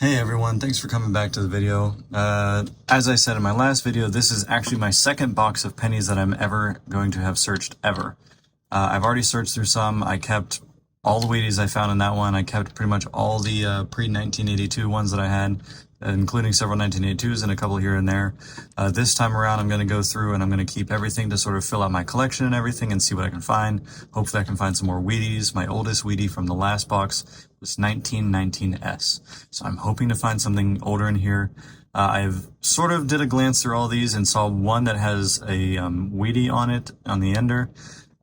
Hey everyone, thanks for coming back to the video. As I said in my last video, this is actually my second box of pennies that I'm ever going to have searched ever. I've already searched through some. I kept all the Wheaties I found in that one. I kept pretty much all the pre-1982 ones that I had, including several 1982s and a couple here and there. This time around, I'm going to go through and I'm going to keep everything to sort of fill out my collection and everything and see what I can find. Hopefully I can find some more Wheaties. My oldest Wheatie from the last box was 1919S. So I'm hoping to find something older in here. I've sort of did a glance through all these and saw one that has a Wheatie on it, on the ender.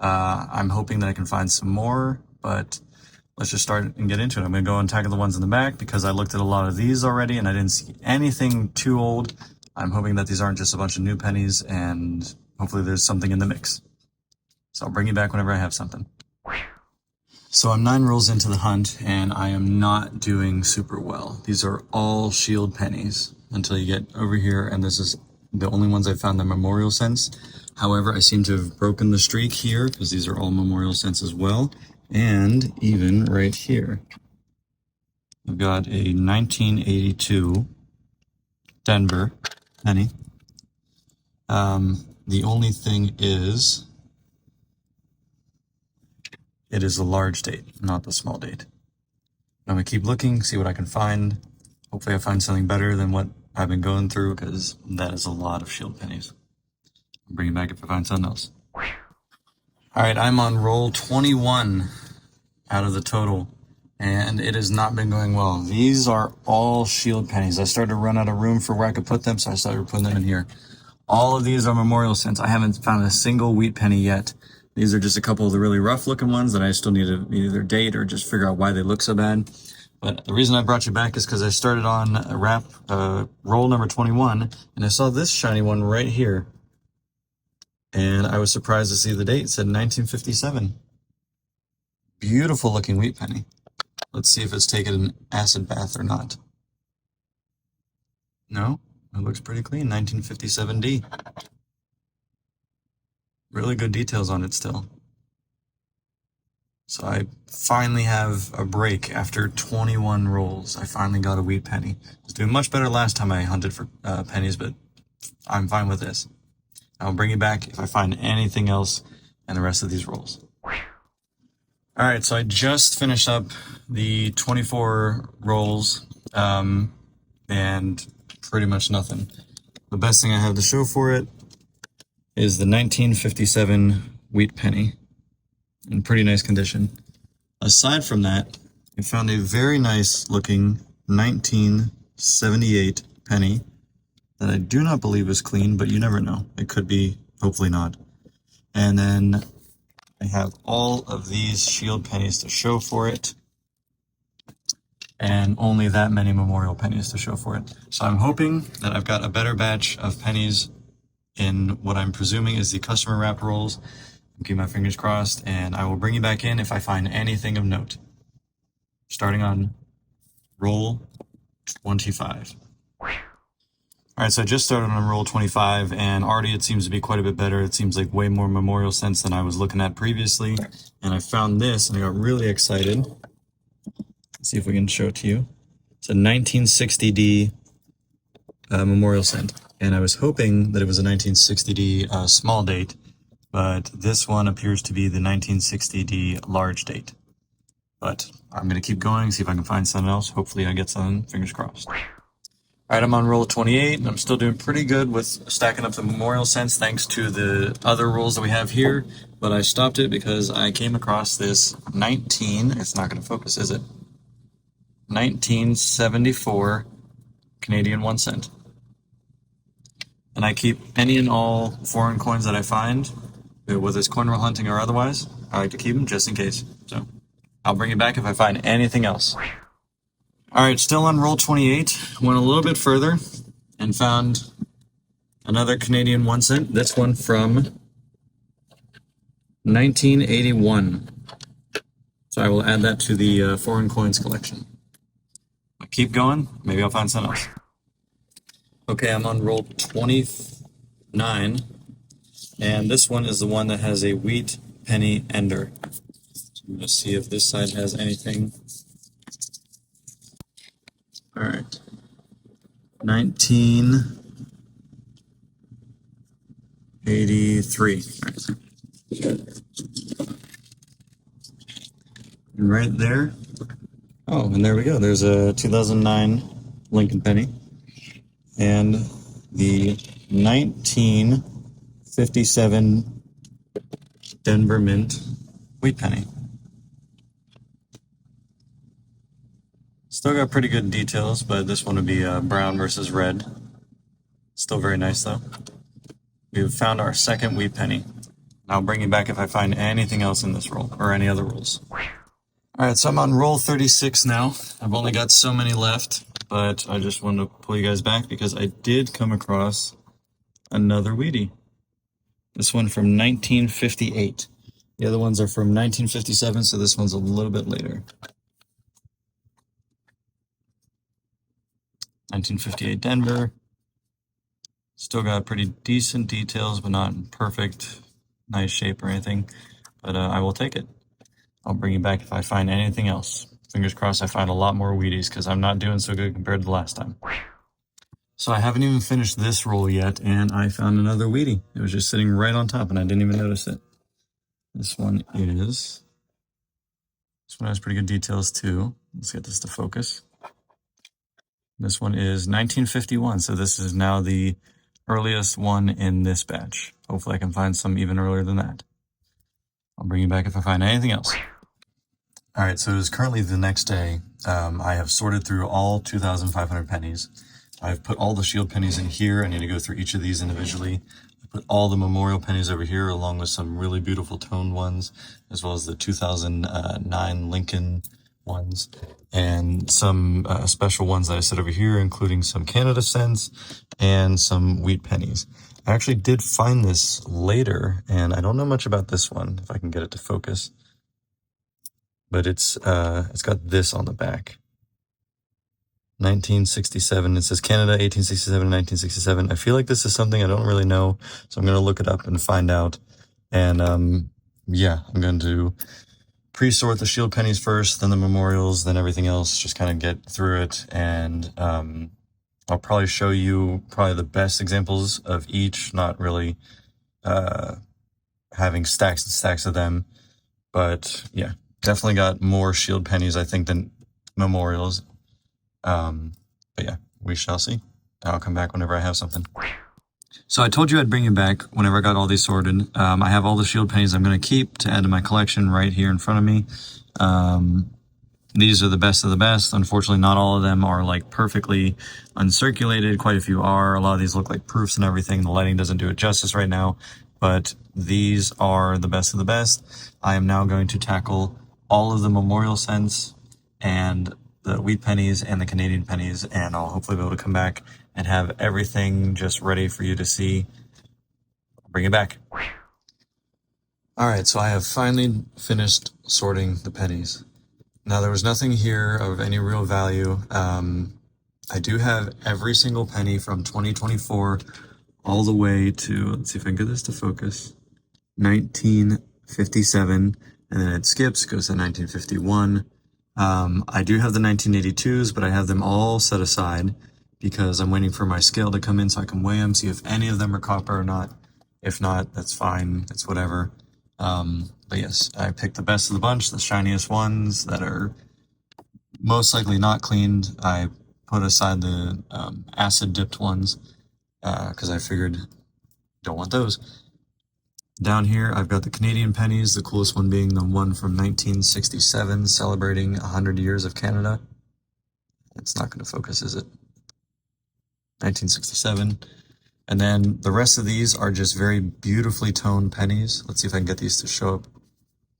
I'm hoping that I can find some more, but let's just start and get into it. I'm going to go and tackle the ones in the back because I looked at a lot of these already and I didn't see anything too old. I'm hoping that these aren't just a bunch of new pennies and hopefully there's something in the mix. So I'll bring you back whenever I have something. So I'm 9 rolls into the hunt and I am not doing super well. These are all shield pennies until you get over here, and this is the only ones I've found that memorial cents. However, I seem to have broken the streak here because these are all memorial cents as well. And even right here, I've got a 1982 Denver penny. The only thing is, it is a large date, not the small date. I'm gonna keep looking, see what I can find. Hopefully I find something better than what I've been going through, because that is a lot of shield pennies. I'll bring it back if I find something else. Alright, I'm on roll 21 out of the total, and it has not been going well. These are all shield pennies. I started to run out of room for where I could put them, so I started putting them in here. All of these are memorial cents. I haven't found a single wheat penny yet. These are just a couple of the really rough looking ones that I still need to either date or just figure out why they look so bad. But the reason I brought you back is because I started on roll number 21, and I saw this shiny one right here. And I was surprised to see the date. It said 1957. Beautiful looking wheat penny. Let's see if it's taken an acid bath or not. No, it looks pretty clean. 1957D. Really good details on it still. So I finally have a break after 21 rolls. I finally got a wheat penny. I was doing much better last time I hunted for pennies, but I'm fine with this. I'll bring you back if I find anything else in the rest of these rolls. Alright, so I just finished up the 24 rolls, and pretty much nothing. The best thing I have to show for it is the 1957 wheat penny, in pretty nice condition. Aside from that, I found a very nice looking 1978 penny that I do not believe is clean, but you never know. It could be, hopefully not. And then I have all of these shield pennies to show for it, and only that many memorial pennies to show for it. So I'm hoping that I've got a better batch of pennies in what I'm presuming is the customer wrap rolls. I'm keeping my fingers crossed, and I will bring you back in if I find anything of note. Starting on roll 25. Alright, so I just started on roll 25, and already it seems to be quite a bit better. It seems like way more memorial cents than I was looking at previously. And I found this, and I got really excited. Let's see if we can show it to you. It's a 1960D memorial cent. And I was hoping that it was a 1960D small date, but this one appears to be the 1960D large date. But I'm going to keep going, see if I can find something else. Hopefully I get something, fingers crossed. Alright, I'm on roll 28, and I'm still doing pretty good with stacking up the memorial cents thanks to the other rolls that we have here, but I stopped it because I came across this it's not going to focus, is it? 1974 Canadian 1 cent. And I keep any and all foreign coins that I find, whether it's coin roll hunting or otherwise. I like to keep them just in case. So I'll bring you back if I find anything else. Alright, still on roll 28. Went a little bit further and found another Canadian 1 cent. This one from 1981. So I will add that to the foreign coins collection. I'll keep going. Maybe I'll find something else. Okay, I'm on roll 29, and this one is the one that has a wheat penny ender. So I'm going to see if this side has anything. All right. 1983. All right. And right there. Oh, and there we go. There's a 2009 Lincoln Penny and the 1957 Denver Mint Wheat Penny. Still got pretty good details, but this one would be brown versus red. Still very nice though. We've found our second wheat penny. I'll bring you back if I find anything else in this roll, or any other rolls. Alright, so I'm on roll 36 now. I've only got so many left, but I just wanted to pull you guys back because I did come across another Wheatie. This one from 1958. The other ones are from 1957, so this one's a little bit later. 1958 Denver. Still got pretty decent details, but not in perfect, nice shape or anything. But I will take it. I'll bring you back if I find anything else. Fingers crossed I find a lot more Wheaties, because I'm not doing so good compared to the last time. So I haven't even finished this roll yet, and I found another Wheatie. It was just sitting right on top, and I didn't even notice it. This one has pretty good details too. Let's get this to focus. This one is 1951, so this is now the earliest one in this batch. Hopefully I can find some even earlier than that. I'll bring you back if I find anything else. All right, so it is currently the next day. I have sorted through all 2,500 pennies. I've put all the shield pennies in here. I need to go through each of these individually. I put all the memorial pennies over here, along with some really beautiful toned ones, as well as the 2009 Lincoln ones, and some special ones that I set over here, including some Canada cents and some wheat pennies. I actually did find this later, and I don't know much about this one, if I can get it to focus. But it's got this on the back. 1967. It says Canada, 1867, 1967. I feel like this is something I don't really know, so I'm going to look it up and find out. And yeah, I'm going to pre-sort the shield pennies first, then the memorials, then everything else, just kind of get through it. And I'll probably show you the best examples of each, not really having stacks and stacks of them. But yeah, definitely got more shield pennies, I think, than memorials. But yeah, we shall see. I'll come back whenever I have something. So I told you I'd bring you back whenever I got all these sorted. I have all the shield pennies I'm going to keep to add to my collection right here in front of me. These are the best of the best. Unfortunately, not all of them are like perfectly uncirculated. Quite a few are. A lot of these look like proofs and everything. The lighting doesn't do it justice right now, but these are the best of the best. I am now going to tackle all of the memorial cents and the wheat pennies and the Canadian pennies, and I'll hopefully be able to come back and have everything just ready for you to see. I'll bring it back. All right, so I have finally finished sorting the pennies. Now, there was nothing here of any real value. I do have every single penny from 2024 all the way to, let's see if I can get this to focus, 1957, and then it skips, goes to 1951. I do have the 1982s, but I have them all set aside because I'm waiting for my scale to come in so I can weigh them, see if any of them are copper or not. If not, that's fine. It's whatever. But yes, I picked the best of the bunch, the shiniest ones that are most likely not cleaned. I put aside the acid-dipped ones because I figured don't want those. Down here, I've got the Canadian pennies, the coolest one being the one from 1967, celebrating 100 years of Canada. It's not going to focus, is it? 1967. And then the rest of these are just very beautifully toned pennies. Let's see if I can get these to show up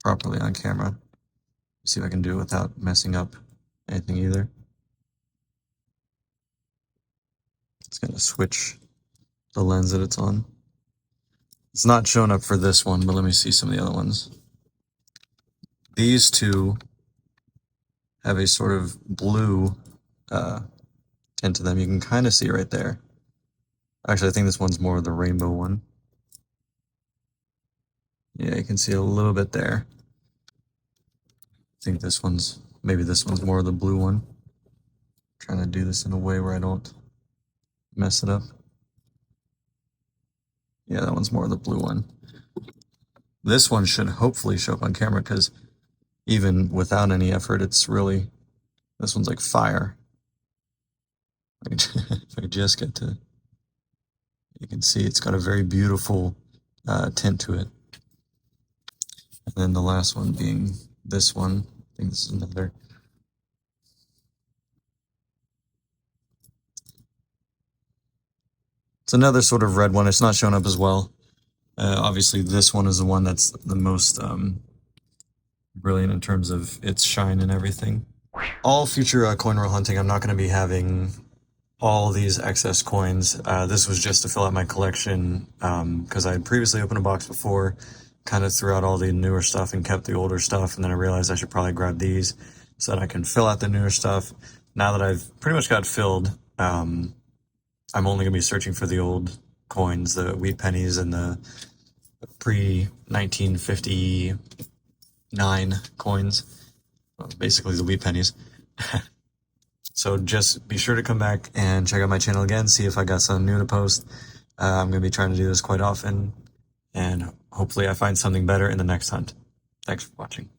properly on camera. See if I can do it without messing up anything either. It's going to switch the lens that it's on. It's not showing up for this one, but let me see some of the other ones. These two have a sort of blue tint to them. You can kind of see right there. Actually, I think this one's more of the rainbow one. Yeah, you can see a little bit there. I think maybe this one's more of the blue one. Trying to do this in a way where I don't mess it up. Yeah, that one's more the blue one. This one should hopefully show up on camera because even without any effort, it's really, this one's like fire. If I could just get to, you can see it's got a very beautiful tint to it. And then the last one being this one. I think this is another. It's another sort of red one. It's not showing up as well. Obviously, this one is the one that's the most brilliant in terms of its shine and everything. All future coin roll hunting, I'm not going to be having all these excess coins. This was just to fill out my collection because I had previously opened a box before, kind of threw out all the newer stuff and kept the older stuff, and then I realized I should probably grab these so that I can fill out the newer stuff. Now that I've pretty much got filled, I'm only going to be searching for the old coins, the wheat pennies and the pre-1959 coins, basically the wheat pennies. So just be sure to come back and check out my channel again, see if I got something new to post. I'm going to be trying to do this quite often, and hopefully I find something better in the next hunt. Thanks for watching.